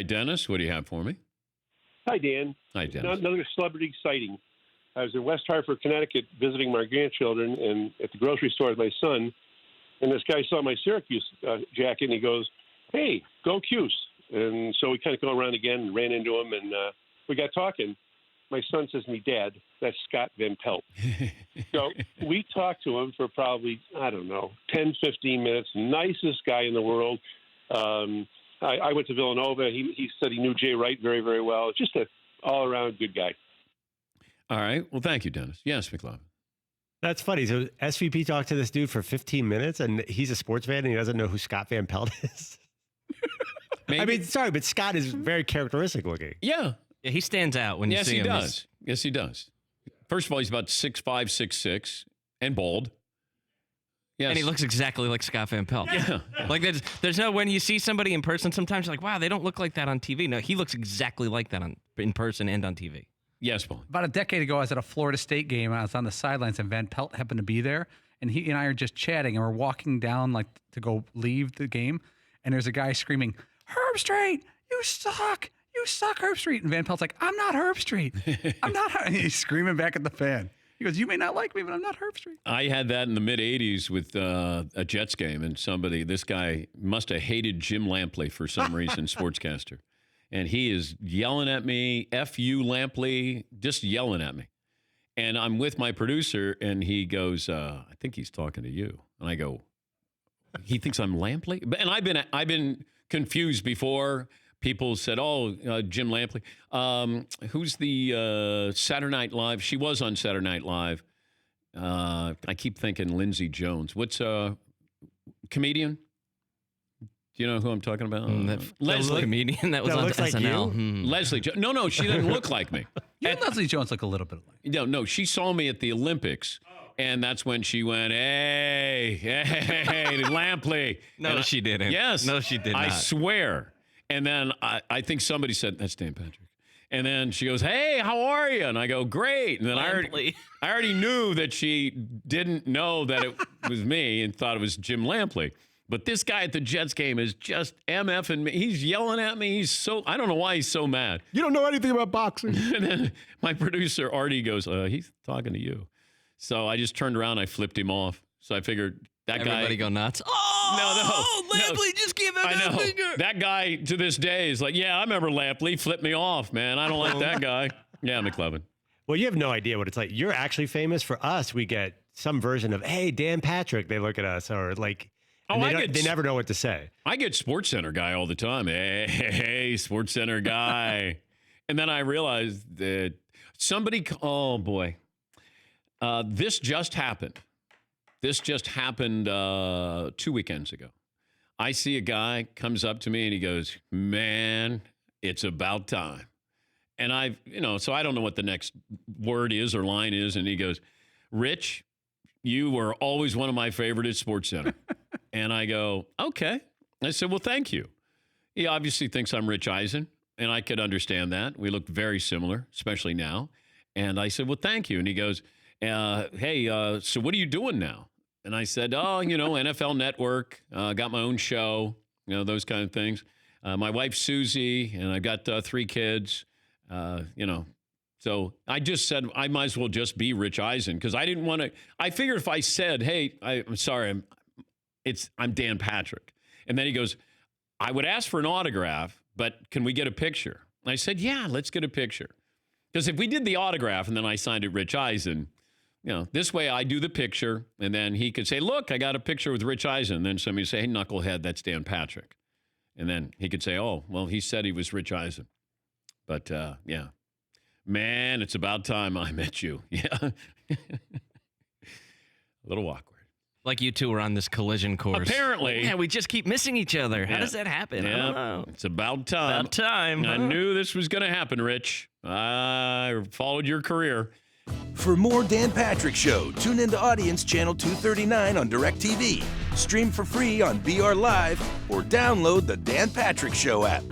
Hi, Dennis. What do you have for me? Hi, Dan. Hi, Dennis. Another celebrity sighting. I was in West Hartford, Connecticut, visiting my grandchildren, and at the grocery store with my son. And this guy saw my Syracuse jacket, and he goes, "Hey, go Cuse!" And so we kind of go around again and ran into him, and we got talking. My son says to me, "Dad, that's Scott Van Pelt." So we talked to him for probably, 10, 15 minutes. Nicest guy in the world. I went to Villanova. He said he knew Jay Wright very, very well. Just an all-around good guy. All right. Well, thank you, Dennis. Yes, McLovin. That's funny. So SVP talked to this dude for 15 minutes, and he's a sports fan, and he doesn't know who Scott Van Pelt is. I mean, sorry, but Scott is very characteristic looking. Yeah. Yeah, he stands out when you see him. Yes, he does. First of all, he's about 6'5", 6'6", and bald. Yes. And he looks exactly like Scott Van Pelt. Yeah. Like there's no, when you see somebody in person, sometimes you're like, wow, they don't look like that on TV. No, he looks exactly like that in person and on TV. Yes, Paul. About a decade ago, I was at a Florida State game. I was on the sidelines, and Van Pelt happened to be there. And he and I are just chatting, and we're walking down like to go leave the game. And there's a guy screaming, "Herb Street, you suck. You suck, Herb Street." And Van Pelt's like, "I'm not Herb Street. I'm not." And he's screaming back at the fan. He goes, "You may not like me, but I'm not Herb Street." I had that in the mid-'80s with a Jets game, and this guy must have hated Jim Lampley for some reason, sportscaster. And he is yelling at me, "F you, Lampley," just yelling at me. And I'm with my producer, and he goes, "I think he's talking to you." And I go, "He thinks I'm Lampley?" And I've been confused before. People said, "Oh, Jim Lampley." Who's the Saturday Night Live? She was on Saturday Night Live. I keep thinking Lindsey Jones. What's a comedian? Do you know who I'm talking about? Leslie, comedian that was on SNL. Leslie Jones. No, she doesn't look like me. You and Leslie Jones look a little bit alike. No, she saw me at the Olympics. And that's when she went, hey, Lampley. No, she didn't. Yes. No, she did not. I swear. And then I think somebody said, "That's Dan Patrick." And then she goes, "Hey, how are you?" And I go, "Great." And then I already knew that she didn't know that it was me and thought it was Jim Lampley. But this guy at the Jets game is just MFing me. He's yelling at me. I don't know why he's so mad. You don't know anything about boxing. And then my producer, Artie, goes, "He's talking to you." So I just turned around. I flipped him off. So I figured that Everybody go nuts. Lampley just gave him that finger. That guy to this day is like, "Yeah, I remember Lampley. Flipped me off, man. I don't like that guy." Yeah, McLovin. Well, you have no idea what it's like. You're actually famous. For us, we get some version of, "Hey, Dan Patrick." They look at us, or like, they never know what to say. I get SportsCenter guy all the time. Hey, SportsCenter guy. And then I realized that oh boy, this just happened. This just happened 2 weekends ago. I see a guy comes up to me and he goes, "Man, it's about time." And so I don't know what the next word is or line is. And he goes, "Rich, you were always one of my favorite at SportsCenter." And I go, "Okay." I said, "Well, thank you." He obviously thinks I'm Rich Eisen, and I could understand that. We look very similar, especially now. And I said, "Well, thank you." And he goes, "Hey, so what are you doing now?" And I said, "Oh, NFL Network, got my own show, those kind of things. My wife's Susie, and I've got 3 kids, So I just said I might as well just be Rich Eisen because I didn't want to. I figured if I said, "Hey, I'm sorry, I'm Dan Patrick," and then he goes, "I would ask for an autograph, but can we get a picture?" And I said, "Yeah, let's get a picture." Because if we did the autograph and then I signed it Rich Eisen, this way I do the picture and then he could say, "Look, I got a picture with Rich Eisen." And then somebody would say, "Hey, knucklehead, that's Dan Patrick." And then he could say, "Oh, well, he said he was Rich Eisen." But yeah, man, it's about time I met you. Yeah. A little awkward. Like you two were on this collision course. Apparently. Yeah, we just keep missing each other. How Yeah. does that happen? Yeah. I don't know. It's about time. About time. I knew this was going to happen, Rich. I followed your career. For more Dan Patrick Show, tune into Audience Channel 239 on DirecTV. Stream for free on BR Live or download the Dan Patrick Show app.